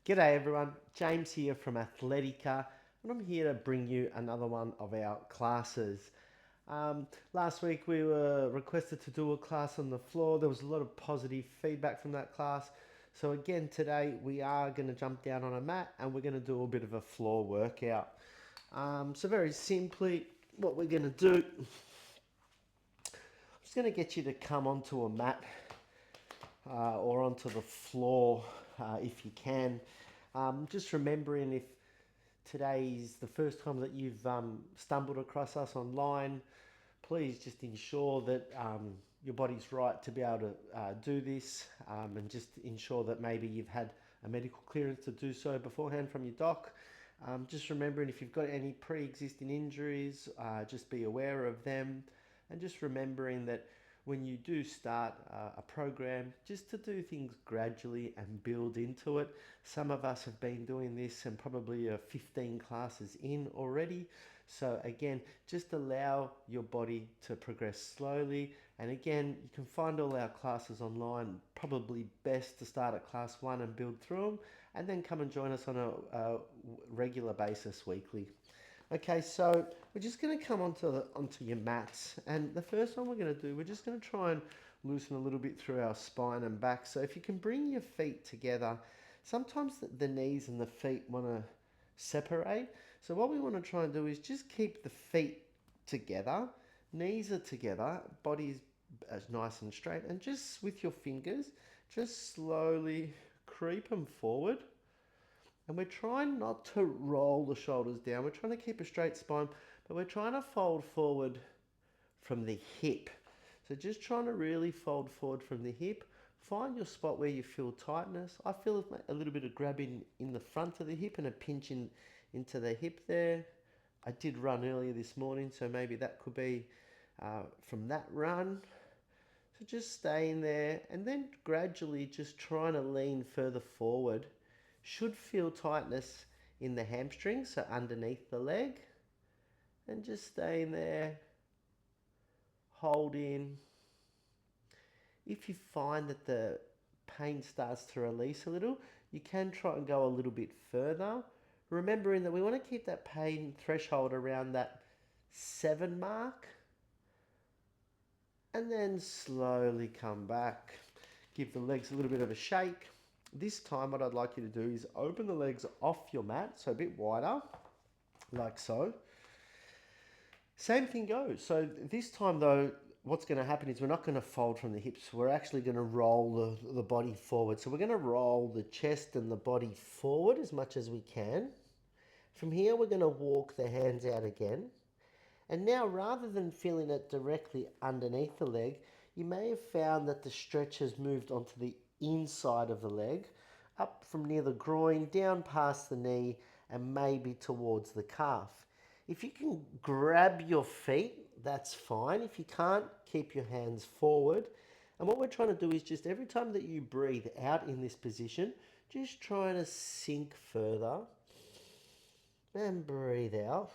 G'day everyone, James here from Athletica, and I'm here to bring you another one of our classes. Last week we were requested to do a class on the floor. There was a lot of positive feedback from that class. So again today we are going to jump down on a mat and we're going to do a bit of a floor workout. So very simply, what we're going to do, I'm just going to get you to come onto a mat or onto the floor if you can. Just remembering, if today's the first time that you've stumbled across us online, please just ensure that your body's right to be able to do this, and just ensure that maybe you've had a medical clearance to do so beforehand from your doc. Just remembering, if you've got any pre-existing injuries, just be aware of them, and just remembering that when you do start a program, just to do things gradually and build into it. Some of us have been doing this and probably 15 classes in already. So again, just allow your body to progress slowly. And again, you can find all our classes online. Probably best to start at class 1 and build through them, and then come and join us on a regular basis weekly. Okay, so we're just going to come onto your mats, and the first one we're going to do, we're just going to try and loosen a little bit through our spine and back. So if you can bring your feet together, sometimes the knees and the feet want to separate. So what we want to try and do is just keep the feet together, knees are together, body's as nice and straight, and just with your fingers, just slowly creep them forward. And we're trying not to roll the shoulders down. We're trying to keep a straight spine, but we're trying to fold forward from the hip. So just trying to really fold forward from the hip. Find your spot where you feel tightness. I feel a little bit of grabbing in the front of the hip and a pinch into the hip there. I did run earlier this morning, so maybe that could be from that run. So just staying there, and then gradually just trying to lean further forward. Should feel tightness in the hamstrings, so underneath the leg, and just staying there, holding. If you find that the pain starts to release a little, you can try and go a little bit further, remembering that we want to keep that pain threshold around that 7 mark, and then slowly come back. Give the legs a little bit of a shake. This time what I'd like you to do is open the legs off your mat, so a bit wider, like so. Same thing goes. So this time though, what's going to happen is we're not going to fold from the hips. We're actually going to roll the body forward. So we're going to roll the chest and the body forward as much as we can. From here, we're going to walk the hands out again. And now, rather than feeling it directly underneath the leg, you may have found that the stretch has moved onto the inside of the leg, up from near the groin, down past the knee, and maybe towards the calf. If you can grab your feet, that's fine. If you can't, keep your hands forward. And what we're trying to do is just every time that you breathe out in this position, just trying to sink further and breathe out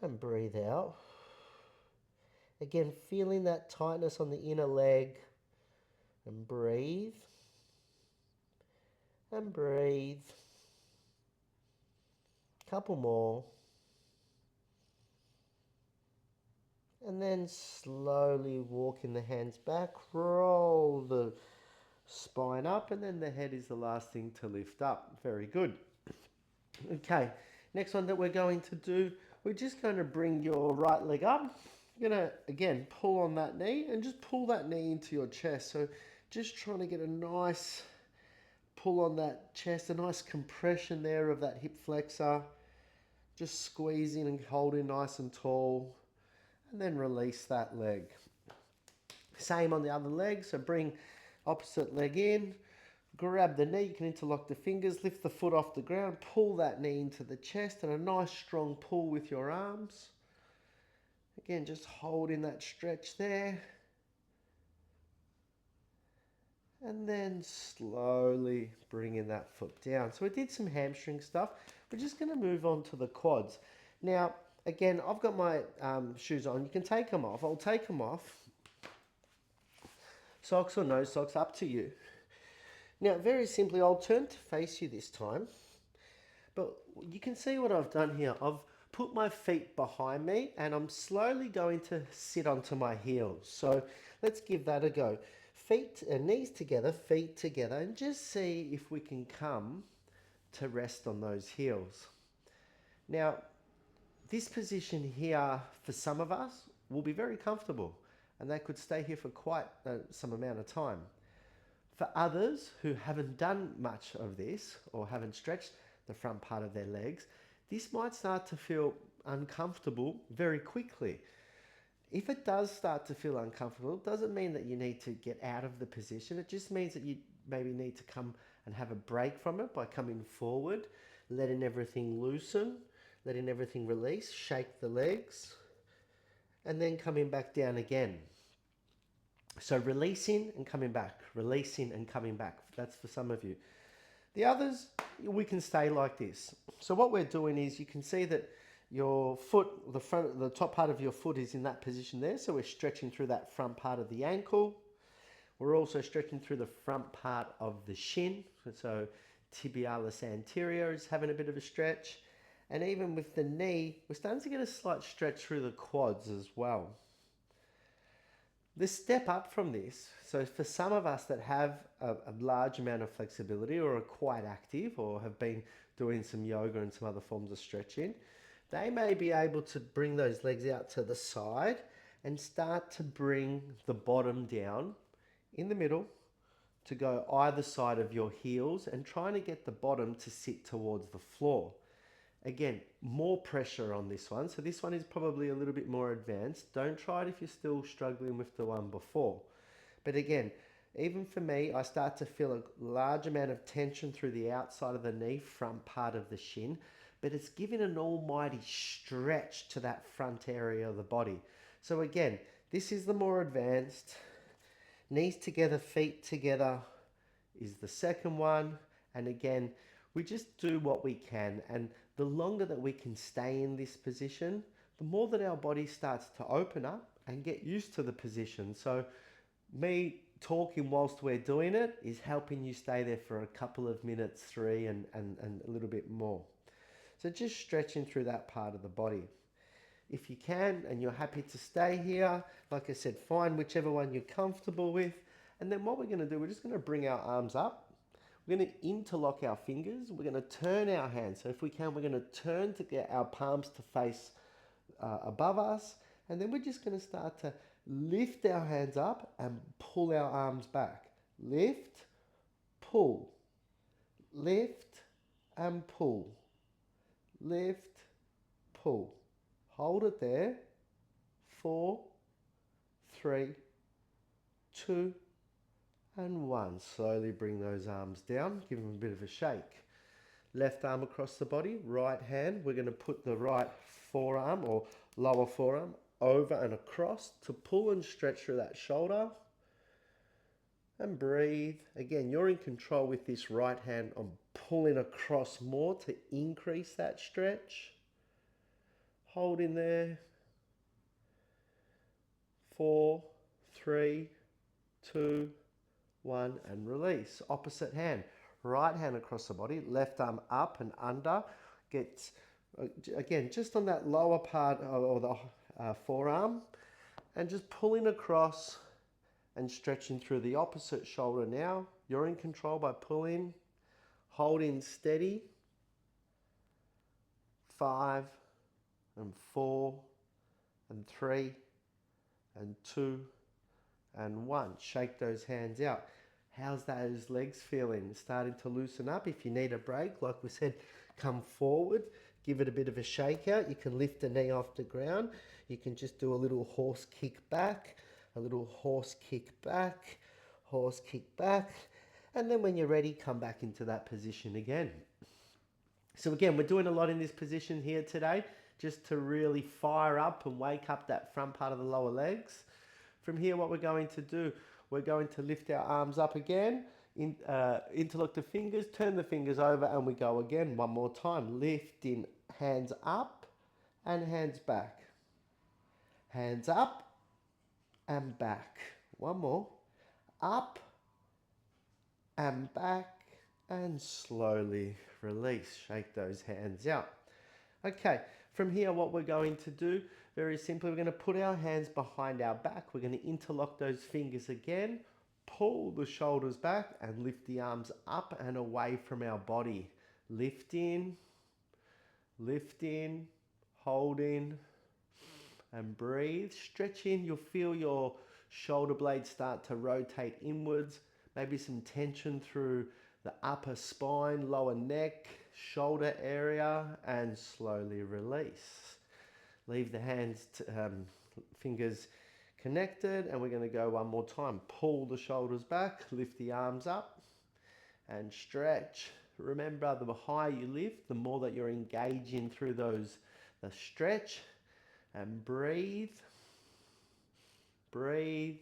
and breathe out. Again, feeling that tightness on the inner leg, and breathe and breathe. Couple more. And then slowly walking the hands back, roll the spine up, and then the head is the last thing to lift up. Very good. Okay, next one that we're going to do, we're just going to bring your right leg up. You're going to, again, pull on that knee and just pull that knee into your chest. So just trying to get a nice pull on that chest, a nice compression there of that hip flexor. Just squeezing and holding nice and tall, and then release that leg. Same on the other leg, so bring opposite leg in, grab the knee, you can interlock the fingers, lift the foot off the ground, pull that knee into the chest, and a nice strong pull with your arms. Again, just holding that stretch there. And then slowly bringing that foot down. So we did some hamstring stuff. We're just going to move on to the quads. Now, again, I've got my shoes on. You can take them off. I'll take them off. Socks or no socks, up to you. Now, very simply, I'll turn to face you this time, but you can see what I've done here. I've put my feet behind me and I'm slowly going to sit onto my heels. So let's give that a go. Feet and knees together, feet together, and just see if we can come to rest on those heels. Now, this position here for some of us will be very comfortable and they could stay here for quite some amount of time. For others who haven't done much of this or haven't stretched the front part of their legs, this might start to feel uncomfortable very quickly. If it does start to feel uncomfortable, it doesn't mean that you need to get out of the position. It just means that you maybe need to come and have a break from it by coming forward, letting everything loosen, letting everything release, shake the legs, and then coming back down again. So releasing and coming back, releasing and coming back. That's for some of you. The others, we can stay like this. So what we're doing is you can see that your foot, the top part of your foot is in that position there. So we're stretching through that front part of the ankle. We're also stretching through the front part of the shin. So tibialis anterior is having a bit of a stretch. And even with the knee, we're starting to get a slight stretch through the quads as well. The step up from this, so for some of us that have a large amount of flexibility or are quite active or have been doing some yoga and some other forms of stretching, they may be able to bring those legs out to the side and start to bring the bottom down in the middle to go either side of your heels and trying to get the bottom to sit towards the floor. Again, more pressure on this one. So this one is probably a little bit more advanced. Don't try it if you're still struggling with the one before. But again, even for me, I start to feel a large amount of tension through the outside of the knee, front part of the shin, but it's giving an almighty stretch to that front area of the body. So again, this is the more advanced. Knees together, feet together is the second one. And again, we just do what we can. And the longer that we can stay in this position, the more that our body starts to open up and get used to the position. So me talking whilst we're doing it is helping you stay there for a couple of minutes, 3 and a little bit more. So just stretching through that part of the body. If you can and you're happy to stay here, like I said, find whichever one you're comfortable with. And then what we're going to do, we're just going to bring our arms up. We're going to interlock our fingers. We're going to turn our hands. So if we can, we're going to turn to get our palms to face above us. And then we're just going to start to lift our hands up and pull our arms back. Lift, pull, lift and pull, lift, pull. Hold it there. 4, 3, 2, and 1. Slowly bring those arms down. Give them a bit of a shake. Left arm across the body. Right hand. We're going to put the right forearm or lower forearm over and across to pull and stretch through that shoulder. And breathe. Again, you're in control with this right hand. I'm pulling across more to increase that stretch. Hold in there. 4, 3, 2, 1, and release. Opposite hand. Right hand across the body. Left arm up and under. Get, again, just on that lower part of the forearm. And just pulling across and stretching through the opposite shoulder now. You're in control by pulling. Holding steady. 5 and 4 and 3 and 2 and 1. Shake those hands out. How's those legs feeling? Starting to loosen up. If you need a break, like we said, come forward, give it a bit of a shake out. You can lift the knee off the ground. You can just do a little horse kick back, a little horse kick back, horse kick back. And then when you're ready, come back into that position again. So again, we're doing a lot in this position here today, just to really fire up and wake up that front part of the lower legs. From here, what we're going to do, we're going to lift our arms up again, interlock the fingers, turn the fingers over, and we go again one more time. Lifting hands up and hands back. Hands up and back. One more. Up and back, and slowly release. Shake those hands out. Okay, from here what we're going to do, very simply, we're going to put our hands behind our back. We're going to interlock those fingers again, pull the shoulders back and lift the arms up and away from our body. Lift in, hold in, and breathe. Stretch in, you'll feel your shoulder blades start to rotate inwards, maybe some tension through the upper spine, lower neck, shoulder area, and slowly release. Leave the fingers connected, and we're going to go one more time. Pull the shoulders back, lift the arms up, and stretch. Remember, the higher you lift, the more that you're engaging through the stretch. And breathe, breathe,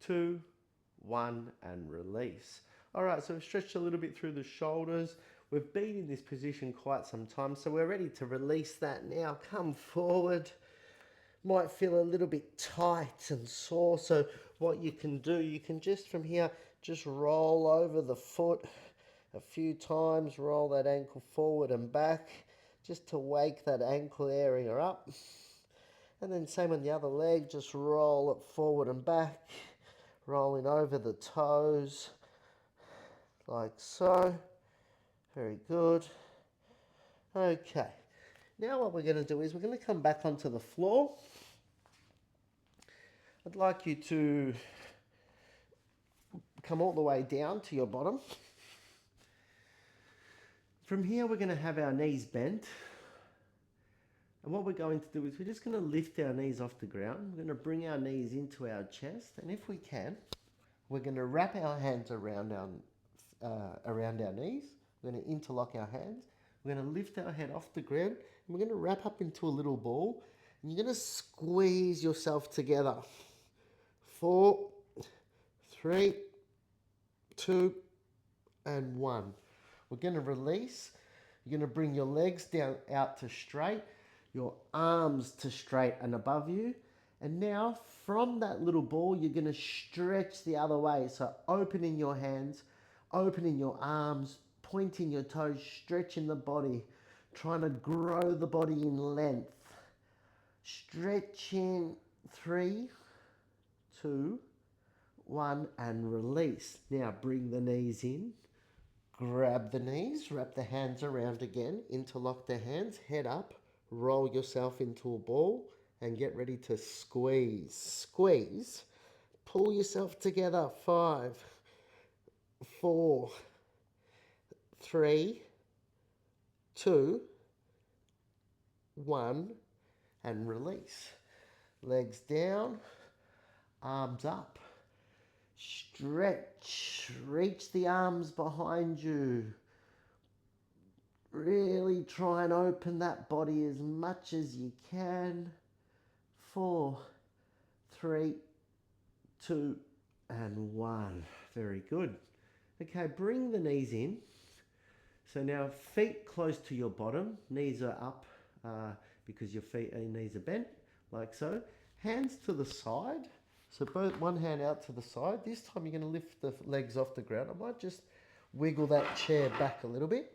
2, 1, and release. All right, so we've stretched a little bit through the shoulders. We've been in this position quite some time, so we're ready to release that now. Come forward. Might feel a little bit tight and sore, so what you can do, you can just from here, just roll over the foot a few times, roll that ankle forward and back, just to wake that ankle area up. And then same on the other leg, just roll it forward and back, rolling over the toes, like so. Very good. Okay, now what we're going to do is we're going to come back onto the floor. I'd like you to come all the way down to your bottom. From here, we're going to have our knees bent. And what we're going to do is we're just going to lift our knees off the ground. We're going to bring our knees into our chest. And if we can, we're going to wrap our hands around our knees. We're going to interlock our hands. We're going to lift our head off the ground. And we're going to wrap up into a little ball. And you're going to squeeze yourself together. 4, 3, 2, and 1. We're going to release. You're going to bring your legs down out to straight, your arms to straight and above you. And now from that little ball, you're going to stretch the other way. So opening your hands, opening your arms, pointing your toes, stretching the body, trying to grow the body in length. Stretching, 3, 2, 1, and release. Now bring the knees in. Grab the knees, wrap the hands around again, interlock the hands, head up, roll yourself into a ball, and get ready to squeeze. Squeeze. Pull yourself together. 5, 4, 3, 2, 1, and release. Legs down, arms up. Stretch, reach the arms behind you. Really try and open that body as much as you can. 4, 3, 2, and 1. Very good. Okay, bring the knees in. So now feet close to your bottom, knees are up because your knees are bent, like so. Hands to the side. So both one hand out to the side. This time you're going to lift the legs off the ground. I might just wiggle that chair back a little bit.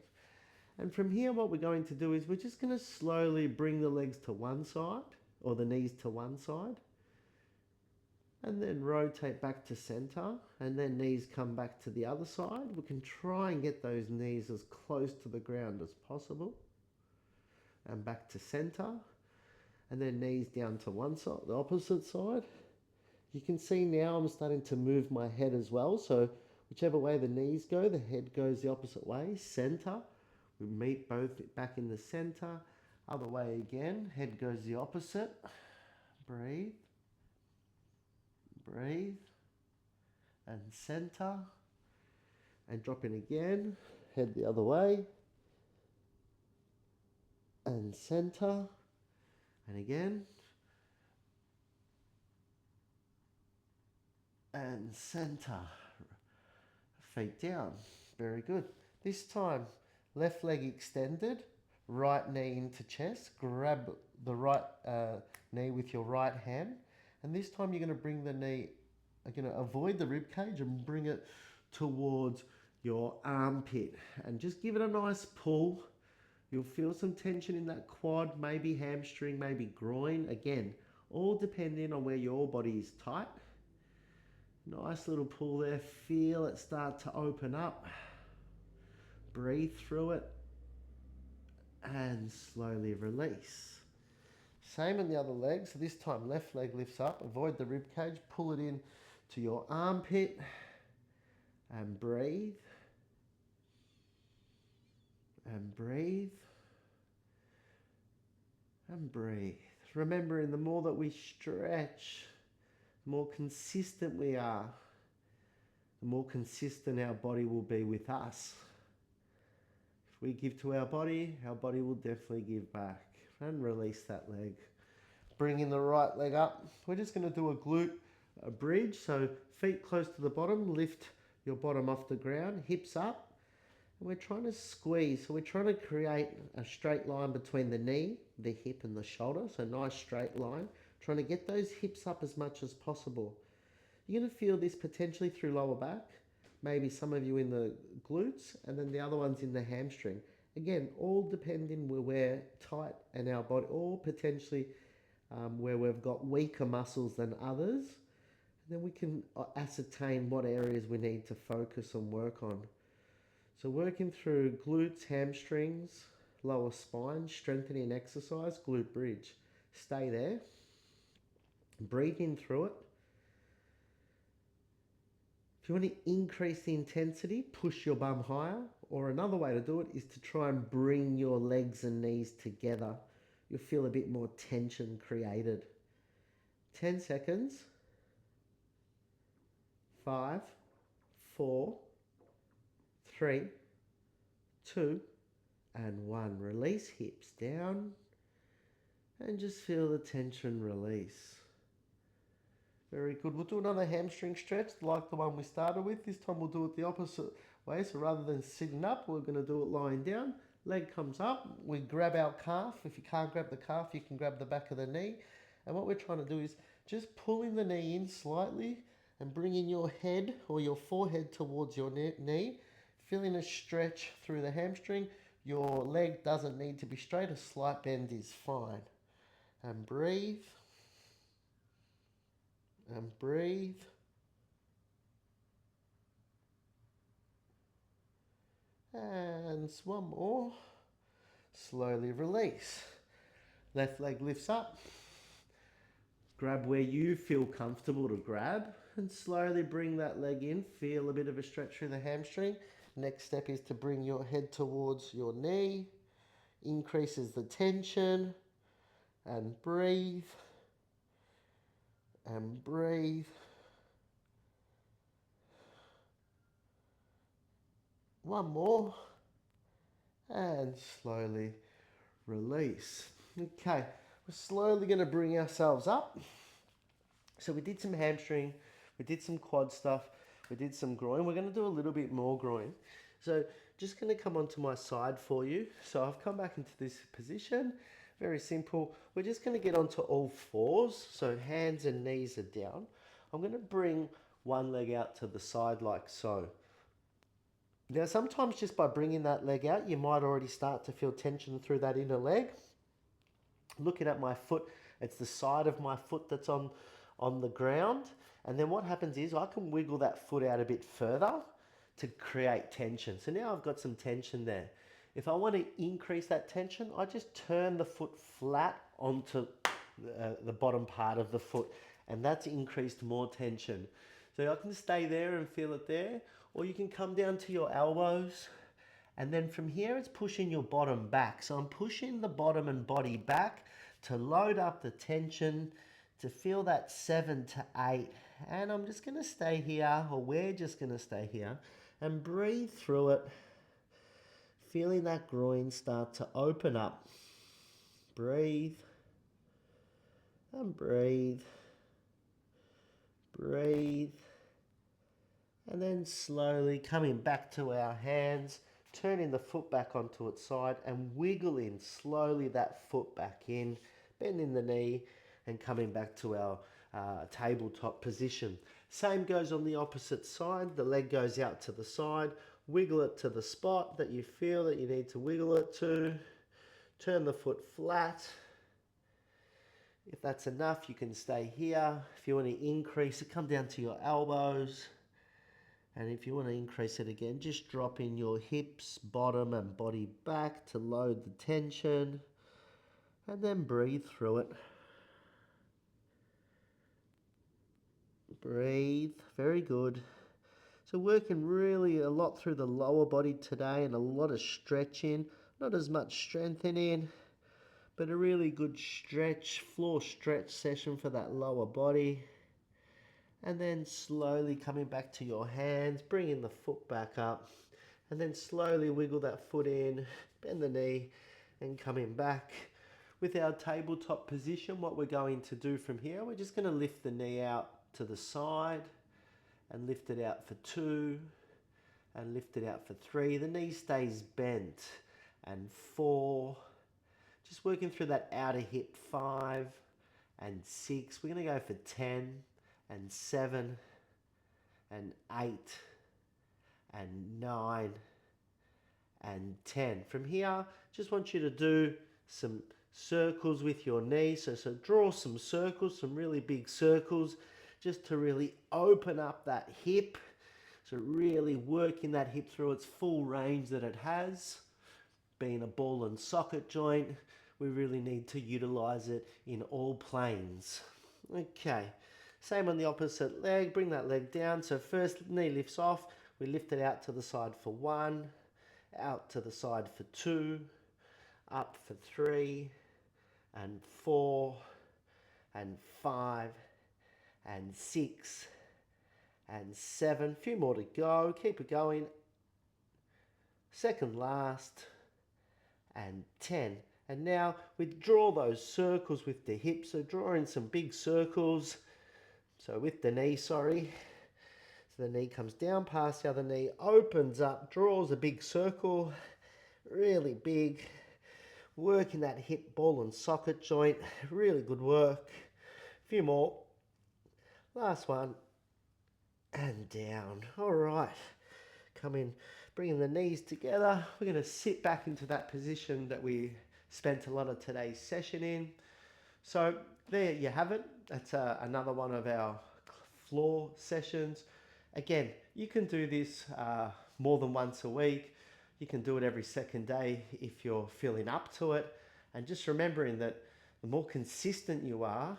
And from here what we're going to do is we're just going to slowly bring the legs to one side or the knees to one side. And then rotate back to center and then knees come back to the other side. We can try and get those knees as close to the ground as possible. And back to center. And then knees down to one side, the opposite side. You can see now I'm starting to move my head as well. So whichever way the knees go, the head goes the opposite way. Center. We meet both back in the center. Other way again. Head goes the opposite. Breathe. Breathe. And center. And drop in again. Head the other way. And center. And again. And center. Feet down. Very good. This time, left leg extended, right knee into chest. Grab the right knee with your right hand. And this time you're going to bring the knee, you're going to avoid the rib cage and bring it towards your armpit, and just give it a nice pull. You'll feel some tension in that quad, maybe hamstring, maybe groin. Again, all depending on where your body is tight. Nice little pull there. Feel it start to open up. Breathe through it and slowly release. Same on the other leg. So this time left leg lifts up. Avoid the rib cage. Pull it in to your armpit and breathe. And breathe. And breathe. Remembering the more that we stretch, the more consistent we are, the more consistent our body will be with us. If we give to our body will definitely give back. And release that leg. Bringing the right leg up. We're just going to do a glute bridge. So feet close to the bottom. Lift your bottom off the ground. Hips up. And we're trying to squeeze. So we're trying to create a straight line between the knee, the hip and the shoulder. So nice straight line. Trying to get those hips up as much as possible. You're going to feel this potentially through lower back. Maybe some of you in the glutes, and then the other one's in the hamstring. Again, all depending where we're tight and our body, or potentially where we've got weaker muscles than others. And then we can ascertain what areas we need to focus and work on. So working through glutes, hamstrings, lower spine, strengthening exercise, glute bridge. Stay there. Breathe in through it. If you want to increase the intensity, push your bum higher, or another way to do it is to try and bring your legs and knees together. You'll feel a bit more tension created. 10 seconds. 5, 4, 3, 2, and 1. Release hips down and just feel the tension release. Very good. We'll do another hamstring stretch like the one we started with. This time we'll do it the opposite way. So rather than sitting up, we're going to do it lying down. Leg comes up. We grab our calf. If you can't grab the calf, you can grab the back of the knee. And what we're trying to do is just pulling the knee in slightly and bringing your head or your forehead towards your knee. Feeling a stretch through the hamstring. Your leg doesn't need to be straight. A slight bend is fine. And breathe. And breathe. And one more. Slowly release. Left leg lifts up. Grab where you feel comfortable to grab and slowly bring that leg in. Feel a bit of a stretch through the hamstring. Next step is to bring your head towards your knee. Increases the tension. And breathe. And breathe. One more. And slowly release. Okay, we're slowly going to bring ourselves up. So we did some hamstring, we did some quad stuff, we did some groin. We're going to do a little bit more groin. So just going to come onto my side for you. So I've come back into this position. Very simple. We're just going to get onto all fours. So hands and knees are down. I'm going to bring one leg out to the side like so. Now, sometimes just by bringing that leg out, you might already start to feel tension through that inner leg. Looking at my foot, it's the side of my foot that's on the ground. And then what happens is I can wiggle that foot out a bit further to create tension. So now I've got some tension there. If I want to increase that tension, I just turn the foot flat onto the bottom part of the foot, and that's increased more tension. So I can stay there and feel it there, or you can come down to your elbows, and then from here it's pushing your bottom back. So I'm pushing the bottom and body back to load up the tension, to feel that 7 to 8. And I'm just going to stay here, or we're just going to stay here, and breathe through it, feeling that groin start to open up. Breathe and breathe. Breathe. And then slowly coming back to our hands, turning the foot back onto its side and wiggling slowly that foot back in, bending the knee and coming back to our tabletop position. Same goes on the opposite side. The leg goes out to the side. Wiggle it to the spot that you feel that you need to wiggle it to. Turn the foot flat. If that's enough, you can stay here. If you want to increase it, come down to your elbows. And if you want to increase it again, just drop in your hips, bottom and body back to load the tension. And then breathe through it. Breathe, very good. So working really a lot through the lower body today and a lot of stretching, not as much strengthening, but a really good stretch, floor stretch session for that lower body. And then slowly coming back to your hands, bringing the foot back up, and then slowly wiggle that foot in, bend the knee, and coming back. With our tabletop position, what we're going to do from here, we're just going to lift the knee out to the side and lift it out for 2 and lift it out for 3. The knee stays bent, and 4. Just working through that outer hip, 5 and 6. We're going to go for 10 and 7 and 8 and 9 and 10. From here, just want you to do some circles with your knee. So draw some circles, some really big circles, just to really open up that hip. So really working that hip through its full range that it has. Being a ball and socket joint, we really need to utilize it in all planes. Okay, same on the opposite leg. Bring that leg down. So first knee lifts off. We lift it out to the side for 1, out to the side for 2, up for 3 and 4 and 5 and 6 and 7. A few more to go. Keep it going. Second last. And 10. And now we draw those circles with the hips. So drawing some big circles. So with the knee, sorry. So the knee comes down past the other knee, opens up, draws a big circle, really big. Working that hip, ball and socket joint. Really good work. A few more. Last one. And down. All right. Come in, bringing the knees together. We're going to sit back into that position that we spent a lot of today's session in. So there you have it. That's another one of our floor sessions. Again, you can do this more than once a week. You can do it every second day if you're feeling up to it. And just remembering that the more consistent you are,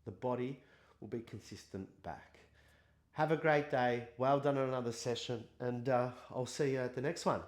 the body will be consistent back. Have a great day. Well done on another session, and I'll see you at the next one.